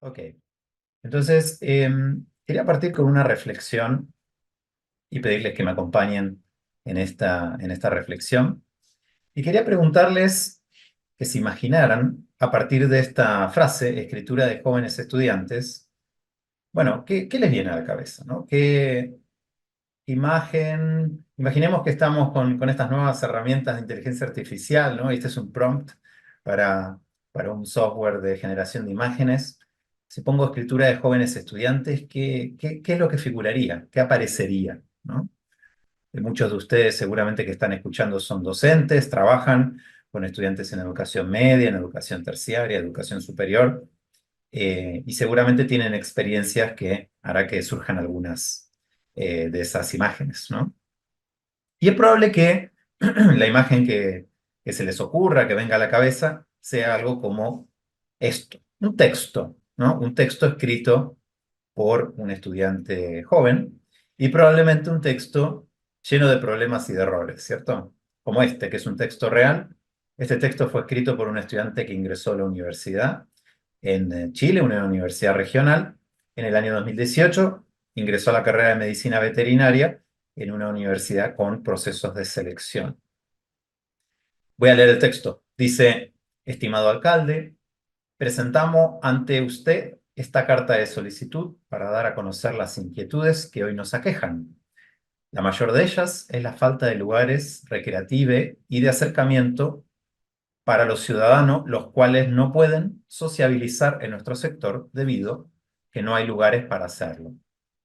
Ok, entonces quería partir con una reflexión y pedirles que me acompañen en esta reflexión. Y quería preguntarles que se imaginaran, a partir de esta frase, escritura de jóvenes estudiantes, bueno, ¿qué les viene a la cabeza, ¿no? ¿Qué imagen? Imaginemos que estamos con estas nuevas herramientas de inteligencia artificial, ¿no? Este es un prompt para, para un software de generación de imágenes. Si pongo escritura de jóvenes estudiantes, ¿qué es lo que figuraría? ¿Qué aparecería? ¿No? Muchos de ustedes seguramente que están escuchando son docentes, trabajan con estudiantes en educación media, en educación terciaria, educación superior, y seguramente tienen experiencias que hará que surjan algunas de esas imágenes, ¿no? Y es probable que la imagen que se les ocurra, que venga a la cabeza, sea algo como esto, un texto, ¿no? Un texto escrito por un estudiante joven y probablemente un texto lleno de problemas y de errores, ¿cierto? Como este, que es un texto real. Este texto fue escrito por un estudiante que ingresó a la universidad en Chile, una universidad regional, en el año 2018. Ingresó a la carrera de medicina veterinaria en una universidad con procesos de selección. Voy a leer el texto. Dice: estimado alcalde, presentamos ante usted esta carta de solicitud para dar a conocer las inquietudes que hoy nos aquejan. La mayor de ellas es la falta de lugares recreativos y de acercamiento para los ciudadanos, los cuales no pueden sociabilizar en nuestro sector debido que no hay lugares para hacerlo.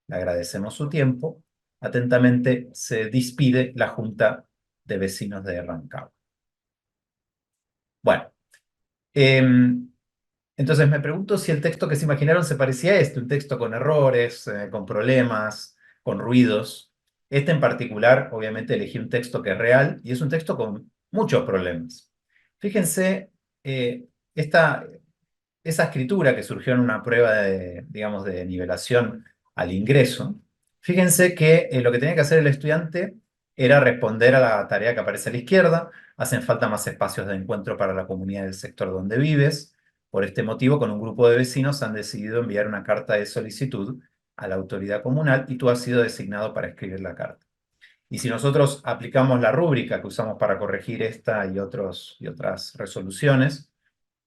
Le agradecemos su tiempo. Atentamente se despide la Junta de Vecinos de Rancagua. Bueno, entonces me pregunto si el texto que se imaginaron se parecía a este, un texto con errores, con problemas, con ruidos. Este en particular, obviamente, elegí un texto que es real y es un texto con muchos problemas. Fíjense, eh, esta, esa escritura que surgió en una prueba de, digamos, de nivelación al ingreso, fíjense que lo que tenía que hacer el estudiante era responder a la tarea que aparece a la izquierda. Hacen falta más espacios de encuentro para la comunidad del sector donde vives. Por este motivo, con un grupo de vecinos han decidido enviar una carta de solicitud a la autoridad comunal y tú has sido designado para escribir la carta. Y si nosotros aplicamos la rúbrica que usamos para corregir esta y otras resoluciones,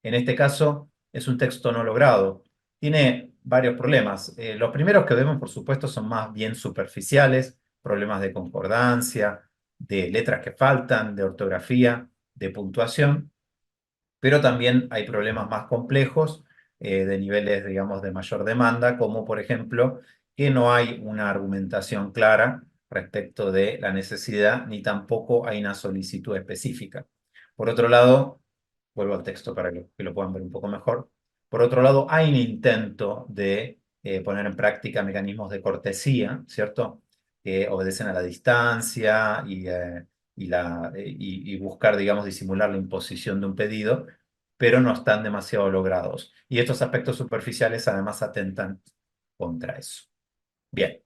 en este caso es un texto no logrado. Tiene varios problemas. Los primeros que vemos, por supuesto, son más bien superficiales, problemas de concordancia, de letras que faltan, de ortografía, de puntuación, pero también hay problemas más complejos, de niveles, digamos, de mayor demanda, como por ejemplo que no hay una argumentación clara respecto de la necesidad, ni tampoco hay una solicitud específica. Por otro lado, vuelvo al texto para que lo puedan ver un poco mejor. Por otro lado, hay un intento de poner en práctica mecanismos de cortesía, ¿cierto? Que obedecen a la distancia y buscar, digamos, disimular la imposición de un pedido, pero no están demasiado logrados. Y estos aspectos superficiales además atentan contra eso. Bien,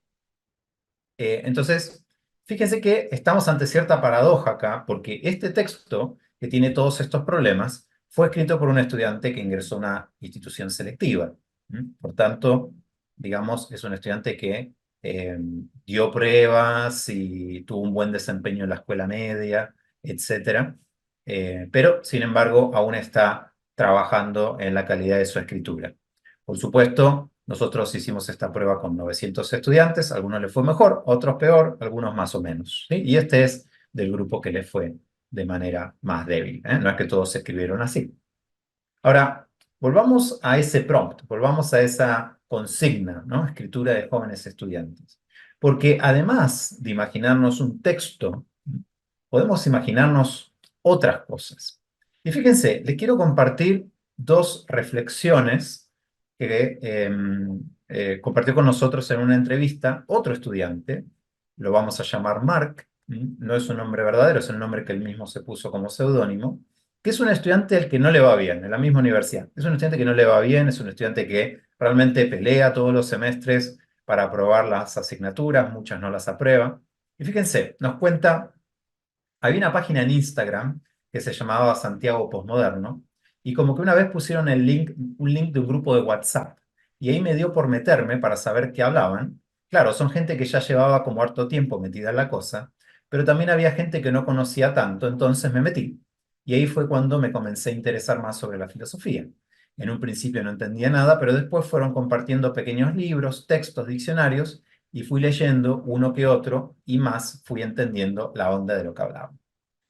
entonces, fíjense que estamos ante cierta paradoja acá, porque este texto, que tiene todos estos problemas, fue escrito por un estudiante que ingresó a una institución selectiva. Por tanto, digamos, es un estudiante que eh, dio pruebas y tuvo un buen desempeño en la escuela media, etcétera. Pero, sin embargo, aún está trabajando en la calidad de su escritura. Por supuesto, nosotros hicimos esta prueba con 900 estudiantes, a algunos les fue mejor, otros peor, algunos más o menos, ¿sí? Y este es del grupo que le fue de manera más débil, ¿eh? No es que todos se escribieron así. Ahora, volvamos a ese prompt, volvamos a esa consigna, ¿no? Escritura de jóvenes estudiantes. Porque además de imaginarnos un texto, podemos imaginarnos otras cosas. Y fíjense, les quiero compartir dos reflexiones que compartió con nosotros en una entrevista otro estudiante, lo vamos a llamar Mark, no es un nombre verdadero, es el nombre que él mismo se puso como seudónimo, que es un estudiante al que no le va bien en la misma universidad. Es un estudiante que no le va bien, es un estudiante que realmente pelea todos los semestres para aprobar las asignaturas, muchas no las aprueba. Y fíjense, nos cuenta, había una página en Instagram que se llamaba Santiago Postmoderno, y como que una vez pusieron un link de un grupo de WhatsApp. y ahí me dio por meterme para saber qué hablaban. Claro, son gente que ya llevaba como harto tiempo metida en la cosa, pero también había gente que no conocía tanto, entonces me metí. Y ahí fue cuando me comencé a interesar más sobre la filosofía. En un principio no entendía nada, pero después fueron compartiendo pequeños libros, textos, diccionarios, y fui leyendo uno que otro y más fui entendiendo la onda de lo que hablaban.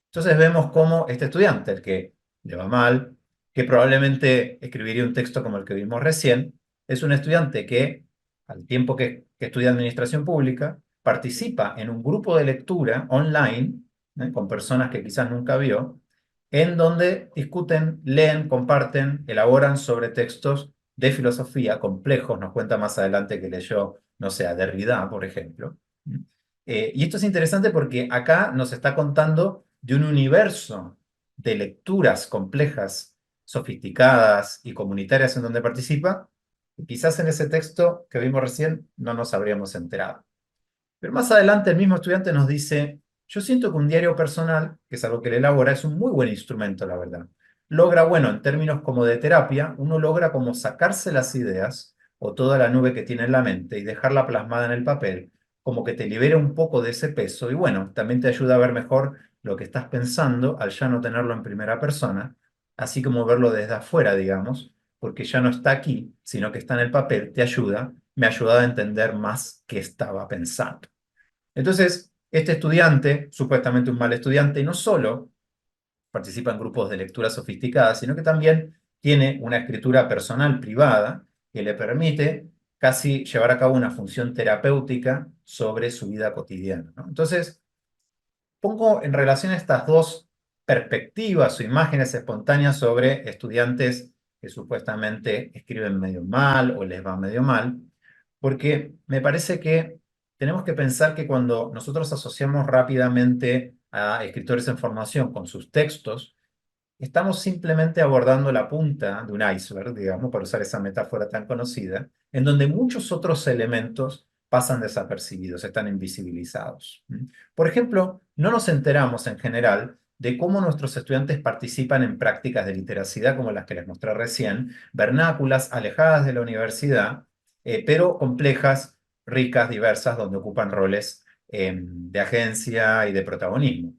Entonces vemos cómo este estudiante, el que le va mal, que probablemente escribiría un texto como el que vimos recién, es un estudiante que, al tiempo que estudia administración pública, participa en un grupo de lectura online, con personas que quizás nunca vio, en donde discuten, leen, comparten, elaboran sobre textos de filosofía complejos. Nos cuenta más adelante que leyó, no sé, a Derrida, por ejemplo. Y esto es interesante porque acá nos está contando de un universo de lecturas complejas, sofisticadas y comunitarias en donde participa, y quizás en ese texto que vimos recién no nos habríamos enterado. Pero más adelante el mismo estudiante nos dice, yo siento que un diario personal, que es algo que él elabora, es un muy buen instrumento, la verdad. Logra, bueno, en términos como de terapia, uno logra como sacarse las ideas o toda la nube que tiene en la mente y dejarla plasmada en el papel, como que te libera un poco de ese peso y bueno, también te ayuda a ver mejor lo que estás pensando al ya no tenerlo en primera persona, así como verlo desde afuera, digamos, porque ya no está aquí, sino que está en el papel, te ayuda, me ha ayudado a entender más qué estaba pensando. Entonces, este estudiante, supuestamente un mal estudiante, no solo participa en grupos de lectura sofisticadas, sino que también tiene una escritura personal privada que le permite casi llevar a cabo una función terapéutica sobre su vida cotidiana, ¿no? Entonces, pongo en relación estas dos perspectivas o imágenes espontáneas sobre estudiantes que supuestamente escriben medio mal o les va medio mal, porque me parece que tenemos que pensar que cuando nosotros asociamos rápidamente a escritores en formación con sus textos, estamos simplemente abordando la punta de un iceberg, digamos, por usar esa metáfora tan conocida, en donde muchos otros elementos pasan desapercibidos, están invisibilizados. Por ejemplo, no nos enteramos en general de cómo nuestros estudiantes participan en prácticas de literacidad como las que les mostré recién, vernáculas alejadas de la universidad, pero complejas, ricas, diversas, donde ocupan roles de agencia y de protagonismo.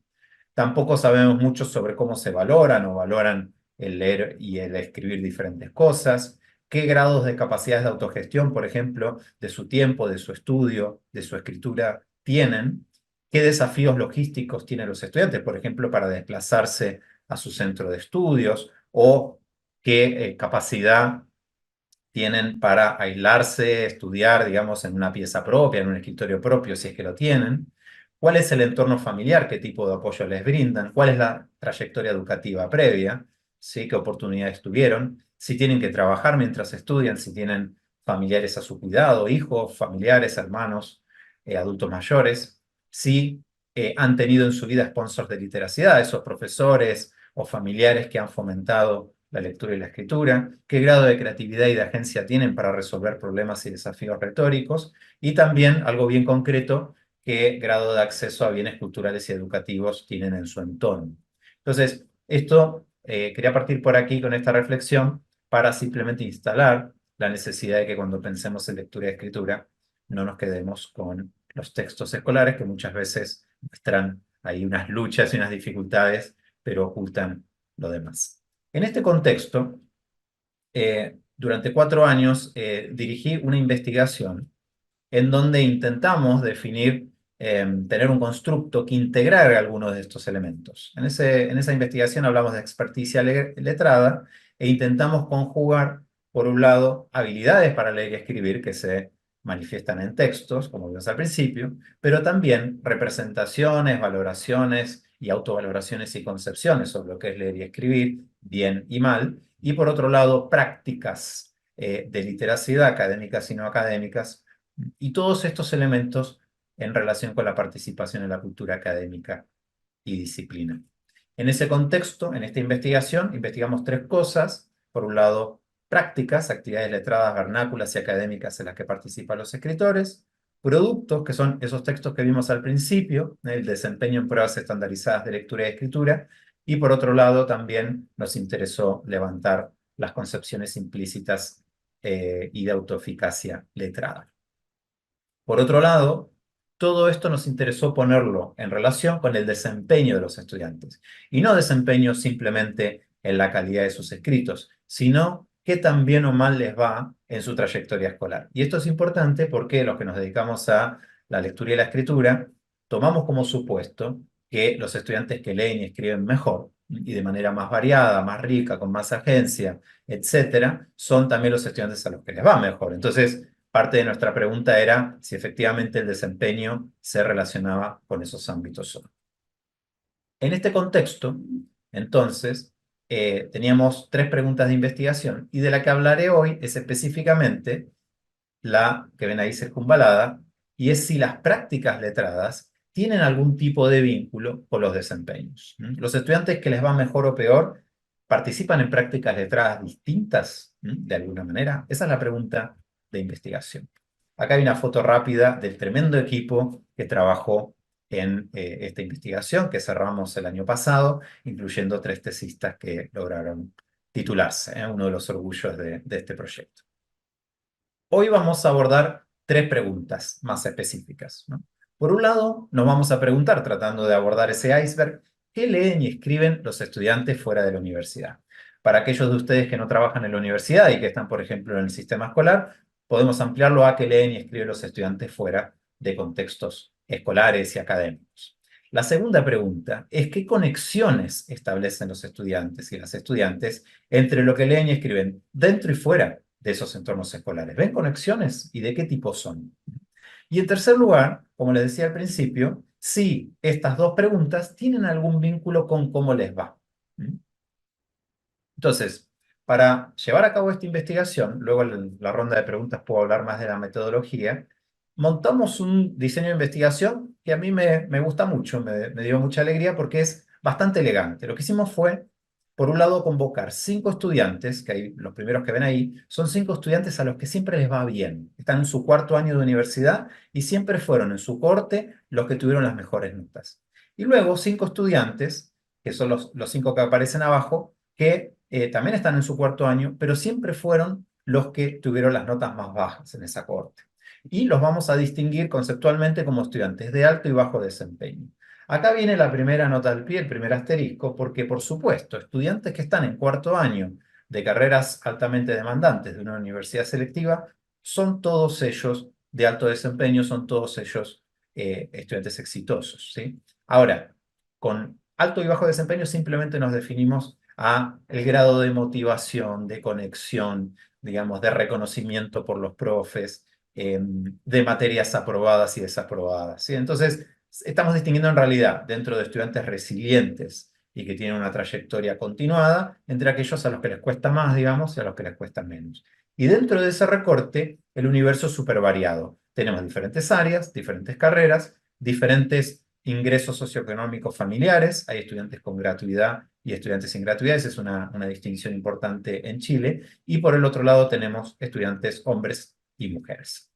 Tampoco sabemos mucho sobre cómo se valoran o valoran el leer y el escribir diferentes cosas, qué grados de capacidades de autogestión, por ejemplo, de su tiempo, de su estudio, de su escritura tienen, qué desafíos logísticos tienen los estudiantes, por ejemplo, para desplazarse a su centro de estudios o qué capacidad tienen para aislarse, estudiar, digamos, en una pieza propia, en un escritorio propio, si es que lo tienen. ¿Cuál es el entorno familiar? ¿Qué tipo de apoyo les brindan? ¿Cuál es la trayectoria educativa previa? ¿Sí? ¿Qué oportunidades tuvieron? Si tienen que trabajar mientras estudian, si tienen familiares a su cuidado, hijos, familiares, hermanos, adultos mayores. Si han tenido en su vida sponsors de literacidad, esos profesores o familiares que han fomentado la lectura y la escritura, qué grado de creatividad y de agencia tienen para resolver problemas y desafíos retóricos, y también algo bien concreto, qué grado de acceso a bienes culturales y educativos tienen en su entorno. Entonces, esto quería partir por aquí con esta reflexión para simplemente instalar la necesidad de que cuando pensemos en lectura y escritura no nos quedemos con los textos escolares que muchas veces muestran ahí unas luchas y unas dificultades, pero ocultan lo demás. En este contexto, durante 4 años dirigí una investigación en donde intentamos definir, tener un constructo que integrara algunos de estos elementos. En esa investigación hablamos de experticia letrada e intentamos conjugar, por un lado, habilidades para leer y escribir que se manifiestan en textos, como vimos al principio, pero también representaciones, valoraciones y autovaloraciones y concepciones sobre lo que es leer y escribir, bien y mal, y por otro lado, prácticas de literacidad académicas y no académicas, y todos estos elementos en relación con la participación en la cultura académica y disciplina. En ese contexto, en esta investigación, investigamos tres cosas. Por un lado, prácticas, actividades letradas, vernáculas y académicas en las que participan los escritores. Productos, que son esos textos que vimos al principio, el desempeño en pruebas estandarizadas de lectura y escritura. Y por otro lado, también nos interesó levantar las concepciones implícitas y de autoeficacia letrada. Por otro lado, todo esto nos interesó ponerlo en relación con el desempeño de los estudiantes. Y no desempeño simplemente en la calidad de sus escritos, sino qué tan bien o mal les va en su trayectoria escolar. Y esto es importante porque los que nos dedicamos a la lectura y la escritura, tomamos como supuesto que los estudiantes que leen y escriben mejor y de manera más variada, más rica, con más agencia, etcétera, son también los estudiantes a los que les va mejor. Entonces, parte de nuestra pregunta era si efectivamente el desempeño se relacionaba con esos ámbitos o no. En este contexto, entonces, teníamos 3 preguntas de investigación y de la que hablaré hoy es específicamente la que ven ahí circunvalada, y es si las prácticas letradas tienen algún tipo de vínculo con los desempeños. Los estudiantes que les va mejor o peor participan en prácticas letradas distintas, de alguna manera. Esa es la pregunta de investigación. Acá hay una foto rápida del tremendo equipo que trabajó en esta investigación que cerramos el año pasado, incluyendo 3 tesistas que lograron titularse, uno de los orgullos de este proyecto. Hoy vamos a abordar 3 preguntas más específicas, ¿no? Por un lado, nos vamos a preguntar, tratando de abordar ese iceberg, ¿qué leen y escriben los estudiantes fuera de la universidad? Para aquellos de ustedes que no trabajan en la universidad y que están, por ejemplo, en el sistema escolar, podemos ampliarlo a qué leen y escriben los estudiantes fuera de contextos escolares y académicos. La segunda pregunta es ¿qué conexiones establecen los estudiantes y las estudiantes entre lo que leen y escriben dentro y fuera de esos entornos escolares? ¿Ven conexiones y de qué tipo son? Y en tercer lugar, como les decía al principio, si estas 2 preguntas tienen algún vínculo con cómo les va. Entonces, para llevar a cabo esta investigación, luego en la ronda de preguntas puedo hablar más de la metodología, montamos un diseño de investigación que a mí me gusta mucho, me dio mucha alegría porque es bastante elegante. Lo que hicimos fue, por un lado, convocar 5 estudiantes, que hay, los primeros que ven ahí, son 5 estudiantes a los que siempre les va bien. Están en su 4.er año de universidad y siempre fueron en su corte los que tuvieron las mejores notas. Y luego 5 estudiantes, que son los 5 que aparecen abajo, que también están en su 4.er año, pero siempre fueron los que tuvieron las notas más bajas en esa corte. Y los vamos a distinguir conceptualmente como estudiantes de alto y bajo desempeño. Acá viene la primera nota al pie, el primer asterisco, porque por supuesto, estudiantes que están en 4.er año de carreras altamente demandantes de una universidad selectiva, son todos ellos de alto desempeño, son todos ellos estudiantes exitosos, ¿sí? Ahora, con alto y bajo desempeño simplemente nos definimos a el grado de motivación, de conexión, digamos, de reconocimiento por los profes, de materias aprobadas y desaprobadas, ¿sí? Entonces, estamos distinguiendo en realidad dentro de estudiantes resilientes y que tienen una trayectoria continuada entre aquellos a los que les cuesta más, digamos, y a los que les cuesta menos. Y dentro de ese recorte, el universo es súper variado. Tenemos diferentes áreas, diferentes carreras, diferentes ingresos socioeconómicos familiares. Hay estudiantes con gratuidad y estudiantes sin gratuidad. Esa es una distinción importante en Chile. Y por el otro lado tenemos estudiantes hombres y mujeres.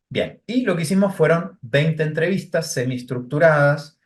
Bien, y lo que hicimos fueron 20 entrevistas semiestructuradas,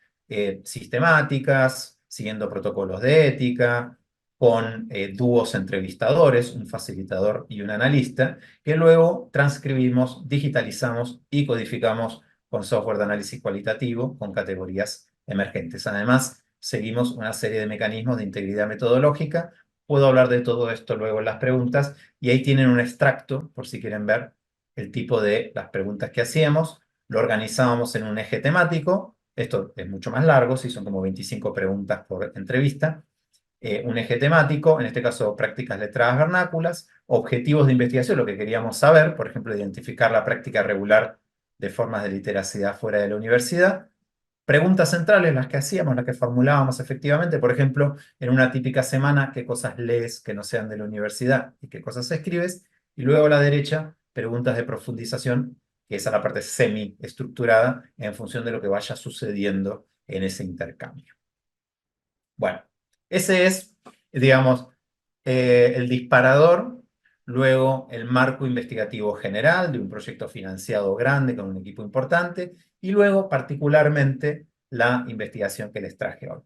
sistemáticas, siguiendo protocolos de ética, con dúos entrevistadores, un facilitador y un analista, que luego transcribimos, digitalizamos y codificamos con software de análisis cualitativo con categorías emergentes. Además, seguimos una serie de mecanismos de integridad metodológica. Puedo hablar de todo esto luego en las preguntas, y ahí tienen un extracto, por si quieren ver el tipo de las preguntas que hacíamos. Lo organizábamos en un eje temático. Esto es mucho más largo, sí, son como 25 preguntas por entrevista. Un eje temático, en este caso prácticas letradas vernáculas, objetivos de investigación, lo que queríamos saber, por ejemplo, identificar la práctica regular de formas de literacidad fuera de la universidad. Preguntas centrales, las que hacíamos, las que formulábamos efectivamente, por ejemplo, en una típica semana, qué cosas lees que no sean de la universidad y qué cosas escribes. Y luego a la derecha, preguntas de profundización, que esa es la parte semi-estructurada en función de lo que vaya sucediendo en ese intercambio. Bueno, ese es, digamos, el disparador, luego el marco investigativo general de un proyecto financiado grande con un equipo importante, y luego particularmente la investigación que les traje hoy.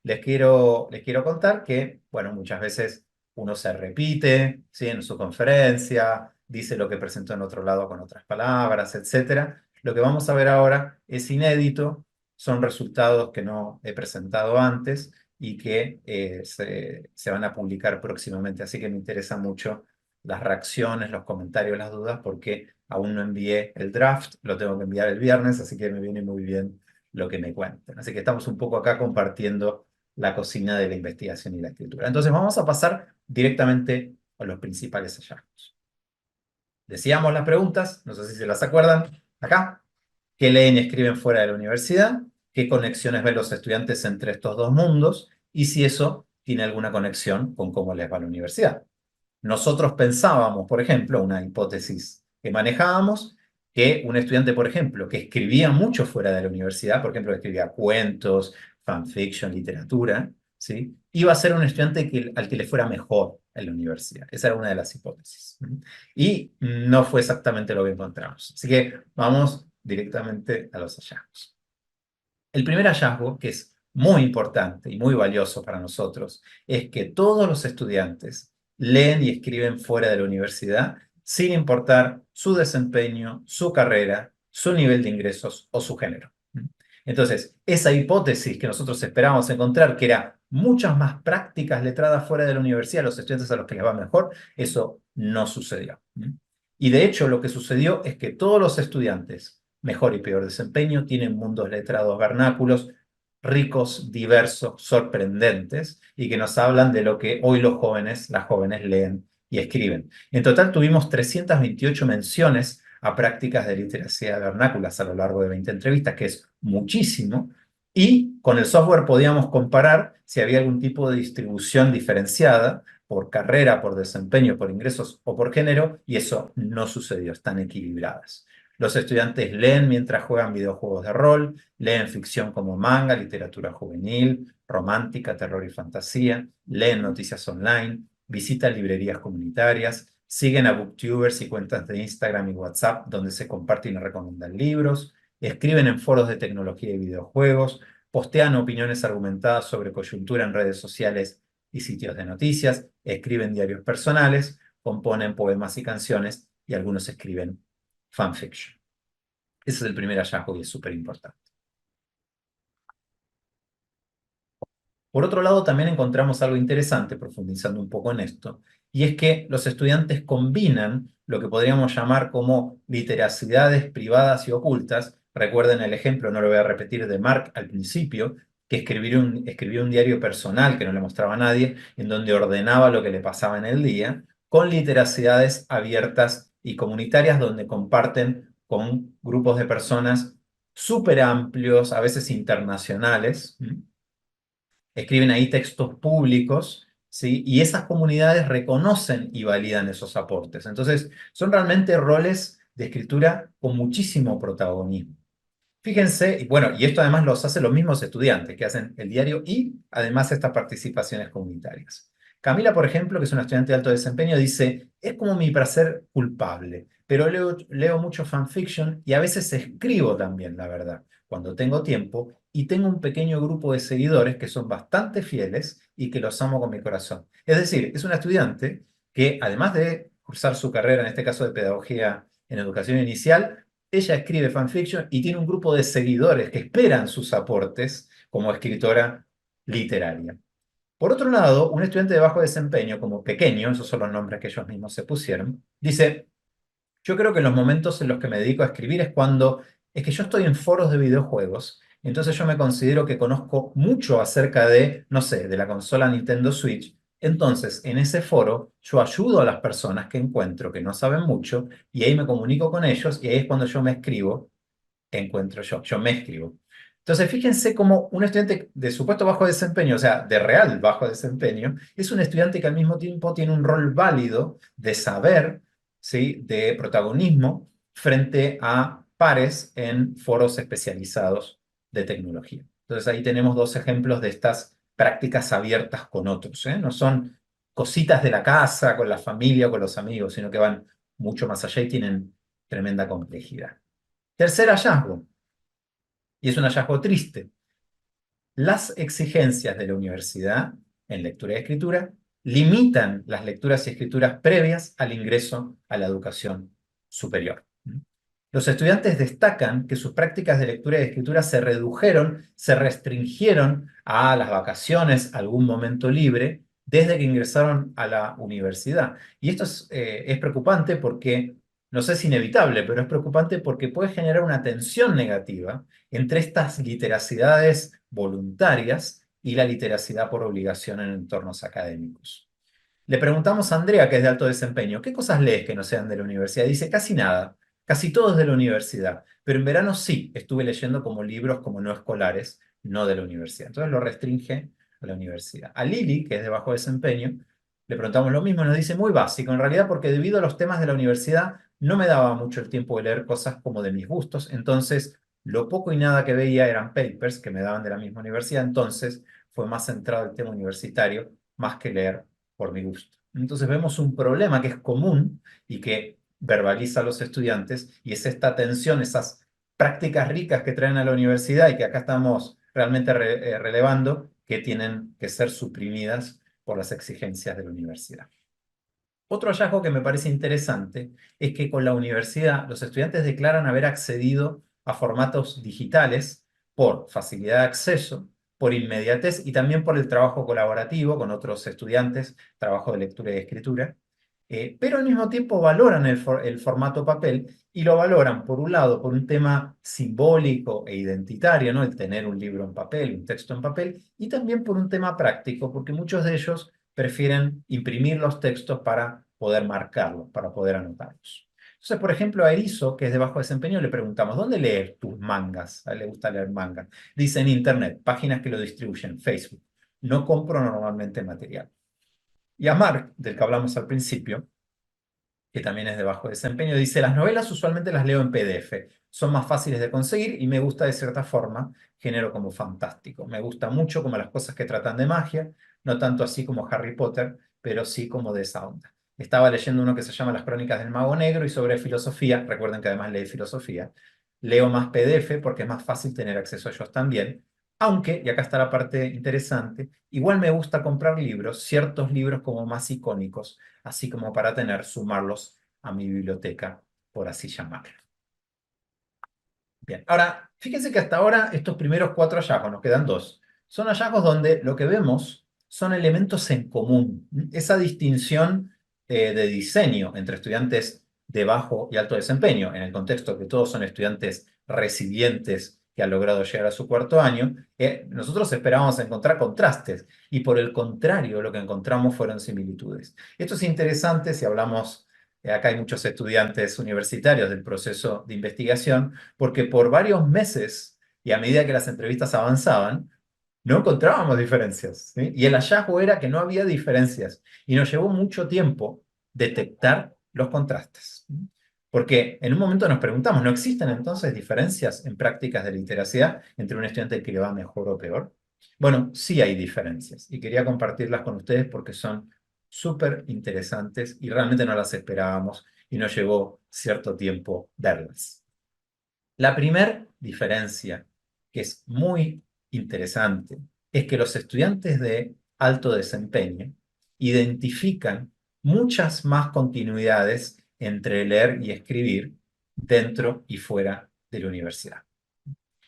Les quiero contar que, bueno, muchas veces uno se repite, ¿sí? En su conferencia, dice lo que presentó en otro lado con otras palabras, etcétera. Lo que vamos a ver ahora es inédito, son resultados que no he presentado antes y que se van a publicar próximamente. Así que me interesa mucho las reacciones, los comentarios, las dudas, porque aún no envié el draft, lo tengo que enviar el viernes, así que me viene muy bien lo que me cuenten. Así que estamos un poco acá compartiendo la cocina de la investigación y la escritura. Entonces vamos a pasar directamente a los principales hallazgos. Decíamos las preguntas, no sé si se las acuerdan, acá. ¿Qué leen y escriben fuera de la universidad? ¿Qué conexiones ven los estudiantes entre estos dos mundos? Y si eso tiene alguna conexión con cómo les va la universidad. Nosotros pensábamos, por ejemplo, una hipótesis que manejábamos, que un estudiante, por ejemplo, que escribía mucho fuera de la universidad, por ejemplo, que escribía cuentos, fanfiction, literatura, ¿sí? Iba a ser un estudiante al que le fuera mejor en la universidad. Esa era una de las hipótesis. Y no fue exactamente lo que encontramos. Así que vamos directamente a los hallazgos. El primer hallazgo, que es muy importante y muy valioso para nosotros, es que todos los estudiantes leen y escriben fuera de la universidad sin importar su desempeño, su carrera, su nivel de ingresos o su género. Entonces, esa hipótesis que nosotros esperábamos encontrar, que era muchas más prácticas letradas fuera de la universidad, los estudiantes a los que les va mejor, eso no sucedió. Y de hecho, lo que sucedió es que todos los estudiantes mejor y peor desempeño tienen mundos letrados vernáculos ricos, diversos, sorprendentes y que nos hablan de lo que hoy los jóvenes, las jóvenes leen y escriben. En total tuvimos 328 menciones a prácticas de literacia vernáculas a lo largo de 20 entrevistas, que es muchísimo, y con el software podíamos comparar si había algún tipo de distribución diferenciada por carrera, por desempeño, por ingresos o por género, y eso no sucedió, están equilibradas. Los estudiantes leen mientras juegan videojuegos de rol, leen ficción como manga, literatura juvenil, romántica, terror y fantasía, leen noticias online, visitan librerías comunitarias, siguen a booktubers y cuentas de Instagram y WhatsApp donde se comparten y recomiendan libros, escriben en foros de tecnología y videojuegos, postean opiniones argumentadas sobre coyuntura en redes sociales y sitios de noticias, escriben diarios personales, componen poemas y canciones y algunos escriben fanfiction. Ese es el primer hallazgo y es súper importante. Por otro lado, también encontramos algo interesante, profundizando un poco en esto, y es que los estudiantes combinan lo que podríamos llamar como literacidades privadas y ocultas. Recuerden el ejemplo, no lo voy a repetir, de Mark al principio, que escribió un diario personal que no le mostraba a nadie, en donde ordenaba lo que le pasaba en el día, con literacidades abiertas y comunitarias, donde comparten con grupos de personas súper amplios, a veces internacionales. Escriben ahí textos públicos, ¿sí? Y esas comunidades reconocen y validan esos aportes. Entonces, son realmente roles de escritura con muchísimo protagonismo. Fíjense, y bueno, y esto además los hacen los mismos estudiantes que hacen el diario y además estas participaciones comunitarias. Camila, por ejemplo, que es una estudiante de alto desempeño, dice, es como mi placer culpable, pero leo mucho fanfiction y a veces escribo también, la verdad, cuando tengo tiempo y tengo un pequeño grupo de seguidores que son bastante fieles y que los amo con mi corazón. Es decir, es una estudiante que además de cursar su carrera, en este caso de pedagogía en educación inicial, ella escribe fanfiction y tiene un grupo de seguidores que esperan sus aportes como escritora literaria. Por otro lado, un estudiante de bajo desempeño, como pequeño, esos son los nombres que ellos mismos se pusieron, dice, yo creo que los momentos en los que me dedico a escribir es que yo estoy en foros de videojuegos, entonces yo me considero que conozco mucho acerca de, no sé, de la consola Nintendo Switch. Entonces, en ese foro, yo ayudo a las personas que encuentro que no saben mucho y ahí me comunico con ellos y ahí es cuando yo me escribo, yo me escribo. Entonces, fíjense cómo un estudiante de supuesto bajo desempeño, o sea, de real bajo desempeño, es un estudiante que al mismo tiempo tiene un rol válido de saber, ¿sí? De protagonismo frente a pares en foros especializados de tecnología. Entonces, ahí tenemos dos ejemplos de estas prácticas abiertas con otros, ¿eh? No son cositas de la casa, con la familia o con los amigos, sino que van mucho más allá y tienen tremenda complejidad. Tercer hallazgo, y es un hallazgo triste. Las exigencias de la universidad en lectura y escritura limitan las lecturas y escrituras previas al ingreso a la educación superior. Los estudiantes destacan que sus prácticas de lectura y escritura se redujeron, se restringieron a las vacaciones, algún momento libre, desde que ingresaron a la universidad. Y esto es preocupante porque, no sé si inevitable, pero es preocupante porque puede generar una tensión negativa entre estas literacidades voluntarias y la literacidad por obligación en entornos académicos. Le preguntamos a Andrea, que es de alto desempeño, ¿qué cosas lees que no sean de la universidad? Dice, casi nada, casi todo es de la universidad, pero en verano sí, estuve leyendo como libros como no escolares, no de la universidad. Entonces lo restringe a la universidad. A Lili, que es de bajo desempeño, le preguntamos lo mismo, nos dice muy básico, en realidad porque debido a los temas de la universidad no me daba mucho el tiempo de leer cosas como de mis gustos, entonces lo poco y nada que veía eran papers que me daban de la misma universidad, entonces fue más centrado el tema universitario, más que leer por mi gusto. Entonces vemos un problema que es común y que verbaliza a los estudiantes y es esta tensión, esas prácticas ricas que traen a la universidad y que acá estamos realmente relevando, que tienen que ser suprimidas por las exigencias de la universidad. Otro hallazgo que me parece interesante es que con la universidad los estudiantes declaran haber accedido a formatos digitales por facilidad de acceso, por inmediatez y también por el trabajo colaborativo con otros estudiantes, trabajo de lectura y escritura, pero al mismo tiempo valoran el formato papel y lo valoran, por un lado, por un tema simbólico e identitario, ¿no? El tener un libro en papel, un texto en papel, y también por un tema práctico, porque muchos de ellos prefieren imprimir los textos para poder marcarlos, para poder anotarlos. Entonces, por ejemplo, a Erizo, que es de bajo desempeño, le preguntamos, ¿dónde lees tus mangas? A él le gusta leer mangas. Dice en Internet, páginas que lo distribuyen, Facebook. No compro normalmente material. Y a Mark, del que hablamos al principio, que también es de bajo desempeño, dice, las novelas usualmente las leo en PDF, son más fáciles de conseguir y me gusta de cierta forma, género como fantástico. Me gusta mucho como las cosas que tratan de magia, no tanto así como Harry Potter, pero sí como de esa onda. Estaba leyendo uno que se llama Las Crónicas del Mago Negro y sobre filosofía, recuerden que además leí filosofía, leo más PDF porque es más fácil tener acceso a ellos también, aunque, y acá está la parte interesante, igual me gusta comprar libros, ciertos libros como más icónicos, así como para sumarlos a mi biblioteca, por así llamarlo. Bien, ahora, fíjense que hasta ahora estos primeros 4 hallazgos, nos quedan 2, son hallazgos donde lo que vemos son elementos en común. Esa distinción de diseño entre estudiantes de bajo y alto desempeño, en el contexto que todos son estudiantes resilientes que han logrado llegar a su 4.º año, nosotros esperábamos encontrar contrastes y por el contrario lo que encontramos fueron similitudes. Esto es interesante si hablamos, acá hay muchos estudiantes universitarios del proceso de investigación, porque por varios meses y a medida que las entrevistas avanzaban, no encontrábamos diferencias, ¿sí? Y el hallazgo era que no había diferencias y nos llevó mucho tiempo detectar los contrastes. Porque en un momento nos preguntamos, ¿no existen entonces diferencias en prácticas de literacidad entre un estudiante que le va mejor o peor? Bueno, sí hay diferencias y quería compartirlas con ustedes porque son súper interesantes y realmente no las esperábamos y nos llevó cierto tiempo verlas. La primera diferencia, que es muy interesante, es que los estudiantes de alto desempeño identifican muchas más continuidades entre leer y escribir dentro y fuera de la universidad.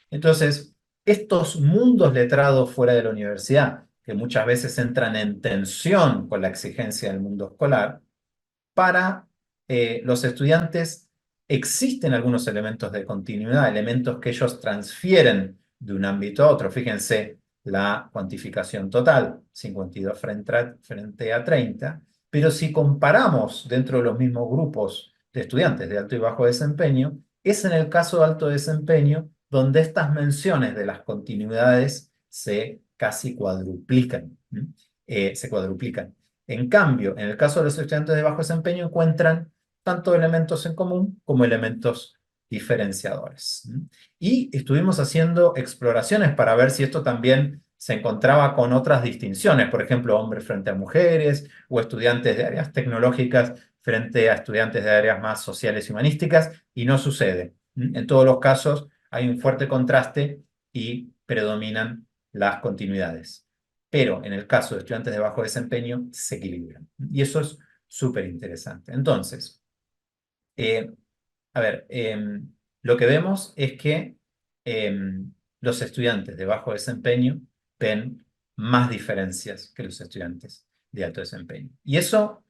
Entonces, estos mundos letrados fuera de la universidad, que muchas veces entran en tensión con la exigencia del mundo escolar, para los estudiantes existen algunos elementos de continuidad, elementos que ellos transfieren de un ámbito a otro. Fíjense la cuantificación total, 52 frente a 30, pero si comparamos dentro de los mismos grupos de estudiantes de alto y bajo desempeño, es en el caso de alto desempeño donde estas menciones de las continuidades se casi cuadruplican. Se cuadruplican. En cambio, en el caso de los estudiantes de bajo desempeño encuentran tanto elementos en común como elementos diferenciadores. Y estuvimos haciendo exploraciones para ver si esto también se encontraba con otras distinciones, por ejemplo, hombres frente a mujeres o estudiantes de áreas tecnológicas frente a estudiantes de áreas más sociales y humanísticas, y no sucede. En todos los casos hay un fuerte contraste y predominan las continuidades. pero en el caso de estudiantes de bajo desempeño se equilibran. Y eso es súper interesante. Entonces, eh, a ver, lo que vemos es que los estudiantes de bajo desempeño ven más diferencias que los estudiantes de alto desempeño. Y eso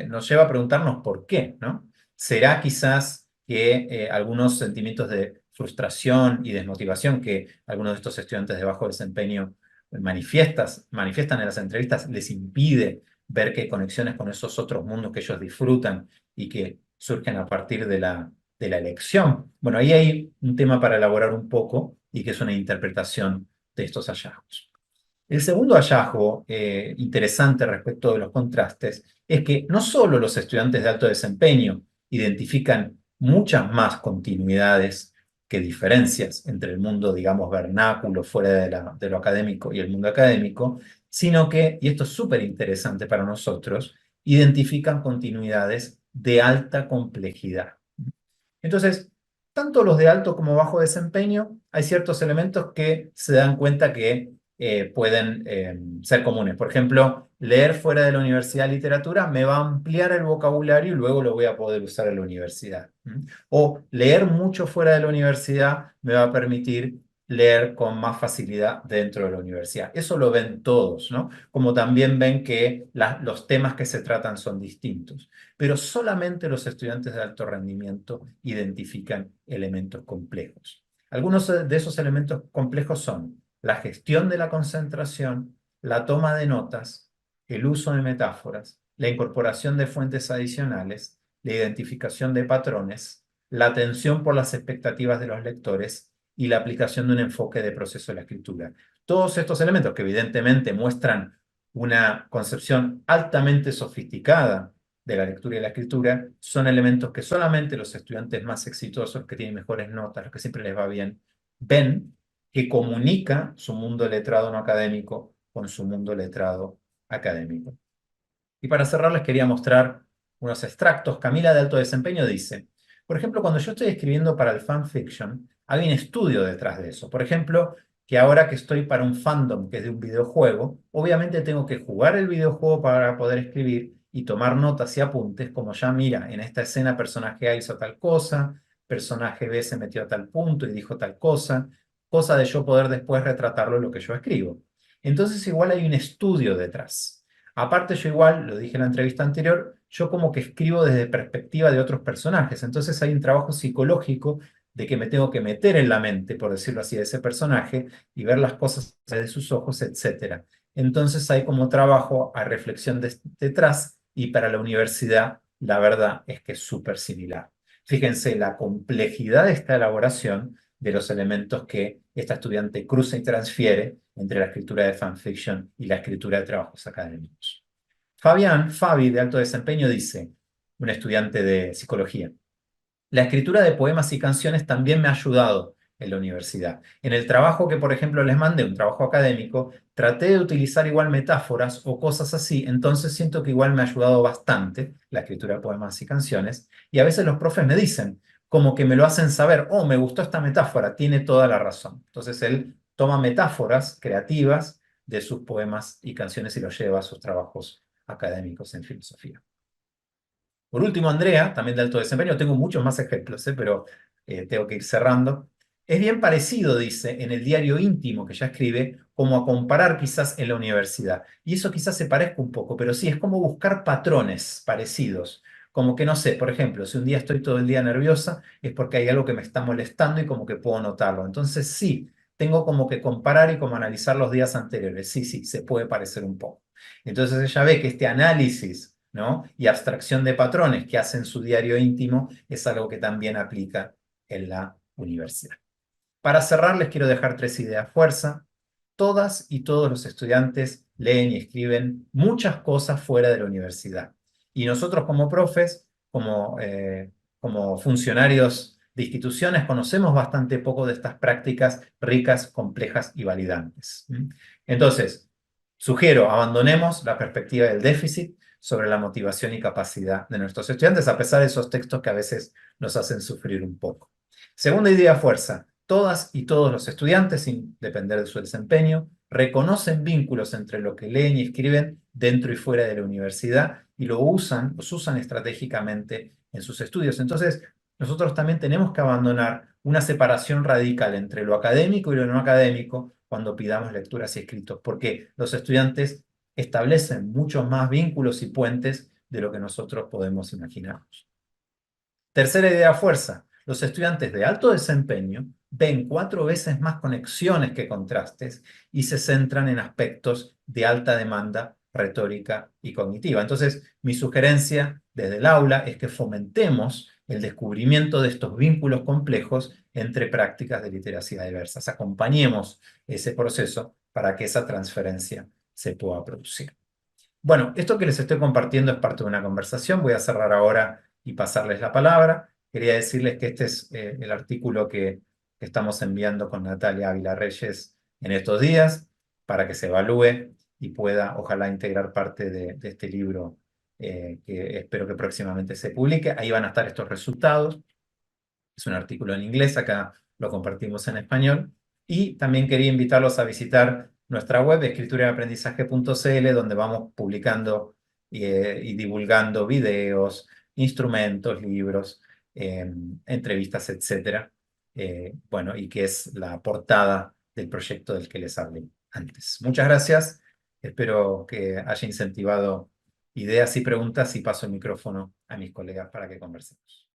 nos lleva a preguntarnos por qué, ¿no? ¿Será quizás que algunos sentimientos de frustración y desmotivación que algunos de estos estudiantes de bajo desempeño manifiestan en las entrevistas les impide ver que hay conexiones con esos otros mundos que ellos disfrutan y que surgen a partir de la elección? Bueno, ahí hay un tema para elaborar un poco y que es una interpretación de estos hallazgos. El segundo hallazgo interesante respecto de los contrastes es que no solo los estudiantes de alto desempeño identifican muchas más continuidades que diferencias entre el mundo, digamos, vernáculo, fuera de lo académico y el mundo académico, sino que, y esto es súper interesante para nosotros, identifican continuidades de alta complejidad. Entonces, tanto los de alto como bajo desempeño, hay ciertos elementos que se dan cuenta que pueden ser comunes. Por ejemplo, leer fuera de la universidad literatura me va a ampliar el vocabulario y luego lo voy a poder usar en la universidad. ¿Mm? O leer mucho fuera de la universidad me va a permitir leer con más facilidad dentro de la universidad. Eso lo ven todos, ¿no? Como también ven que los temas que se tratan son distintos, pero solamente los estudiantes de alto rendimiento identifican elementos complejos. Algunos de esos elementos complejos son la gestión de la concentración, la toma de notas, el uso de metáforas, la incorporación de fuentes adicionales, la identificación de patrones, la atención por las expectativas de los lectores y la aplicación de un enfoque de proceso de la escritura. Todos estos elementos que evidentemente muestran una concepción altamente sofisticada de la lectura y la escritura, son elementos que solamente los estudiantes más exitosos, que tienen mejores notas, los que siempre les va bien, ven que comunica su mundo letrado no académico con su mundo letrado académico. Y para cerrar les quería mostrar unos extractos. Camila de alto desempeño dice, por ejemplo, cuando yo estoy escribiendo para el fanfiction, hay un estudio detrás de eso. Por ejemplo, que ahora que estoy para un fandom que es de un videojuego, obviamente tengo que jugar el videojuego para poder escribir y tomar notas y apuntes, como ya mira, en esta escena personaje A hizo tal cosa, personaje B se metió a tal punto y dijo tal cosa de yo poder después retratarlo en lo que yo escribo. Entonces igual hay un estudio detrás. Aparte yo igual, lo dije en la entrevista anterior, yo como que escribo desde perspectiva de otros personajes. Entonces hay un trabajo psicológico de que me tengo que meter en la mente, por decirlo así, de ese personaje y ver las cosas de sus ojos, etc. Entonces hay como trabajo a reflexión detrás y para la universidad la verdad es que es súper similar. Fíjense la complejidad de esta elaboración de los elementos que esta estudiante cruza y transfiere entre la escritura de fanfiction y la escritura de trabajos académicos. Fabi, de alto desempeño, dice, un estudiante de psicología, la escritura de poemas y canciones también me ha ayudado en la universidad. En el trabajo que, por ejemplo, les mandé, un trabajo académico, traté de utilizar igual metáforas o cosas así, entonces siento que igual me ha ayudado bastante la escritura de poemas y canciones, y a veces los profes me dicen, como que me lo hacen saber, oh, me gustó esta metáfora, tiene toda la razón. Entonces él toma metáforas creativas de sus poemas y canciones y los lleva a sus trabajos académicos en filosofía. Por último, Andrea, también de alto desempeño, tengo muchos más ejemplos, pero tengo que ir cerrando. Es bien parecido, dice, en el diario íntimo que ya escribe, como a comparar quizás en la universidad. Y eso quizás se parezca un poco, pero sí, es como buscar patrones parecidos. Como que, no sé, por ejemplo, si un día estoy todo el día nerviosa, es porque hay algo que me está molestando y como que puedo notarlo. Entonces, sí, tengo como que comparar y como analizar los días anteriores. Sí, sí, se puede parecer un poco. Entonces ella ve que este análisis, ¿no?, y abstracción de patrones que hace en su diario íntimo es algo que también aplica en la universidad. Para cerrar, les quiero dejar 3 ideas fuerza. Todas y todos los estudiantes leen y escriben muchas cosas fuera de la universidad. Y nosotros como profes, como funcionarios de instituciones, conocemos bastante poco de estas prácticas ricas, complejas y validantes. Entonces, sugiero, abandonemos la perspectiva del déficit sobre la motivación y capacidad de nuestros estudiantes, a pesar de esos textos que a veces nos hacen sufrir un poco. Segunda idea fuerza, todas y todos los estudiantes, sin depender de su desempeño, reconocen vínculos entre lo que leen y escriben dentro y fuera de la universidad y los usan estratégicamente en sus estudios. Entonces, nosotros también tenemos que abandonar una separación radical entre lo académico y lo no académico cuando pidamos lecturas y escritos, porque los estudiantes establecen muchos más vínculos y puentes de lo que nosotros podemos imaginarnos. Tercera idea fuerza. Los estudiantes de alto desempeño ven 4 veces más conexiones que contrastes y se centran en aspectos de alta demanda retórica y cognitiva. Entonces, mi sugerencia desde el aula es que fomentemos el descubrimiento de estos vínculos complejos entre prácticas de literacia diversas. Acompañemos ese proceso para que esa transferencia se pueda producir. Bueno, esto que les estoy compartiendo es parte de una conversación. Voy a cerrar ahora y pasarles la palabra. Quería decirles que este es el artículo que estamos enviando con Natalia Ávila Reyes en estos días para que se evalúe y pueda, ojalá, integrar parte de este libro que espero que próximamente se publique. Ahí van a estar estos resultados. Es un artículo en inglés, acá lo compartimos en español. Y también quería invitarlos a visitar nuestra web, escrituraaprendizaje.cl, donde vamos publicando y divulgando videos, instrumentos, libros, entrevistas, etcétera. Bueno, y que es la portada del proyecto del que les hablé antes. Muchas gracias. Espero que haya incentivado ideas y preguntas y paso el micrófono a mis colegas para que conversemos.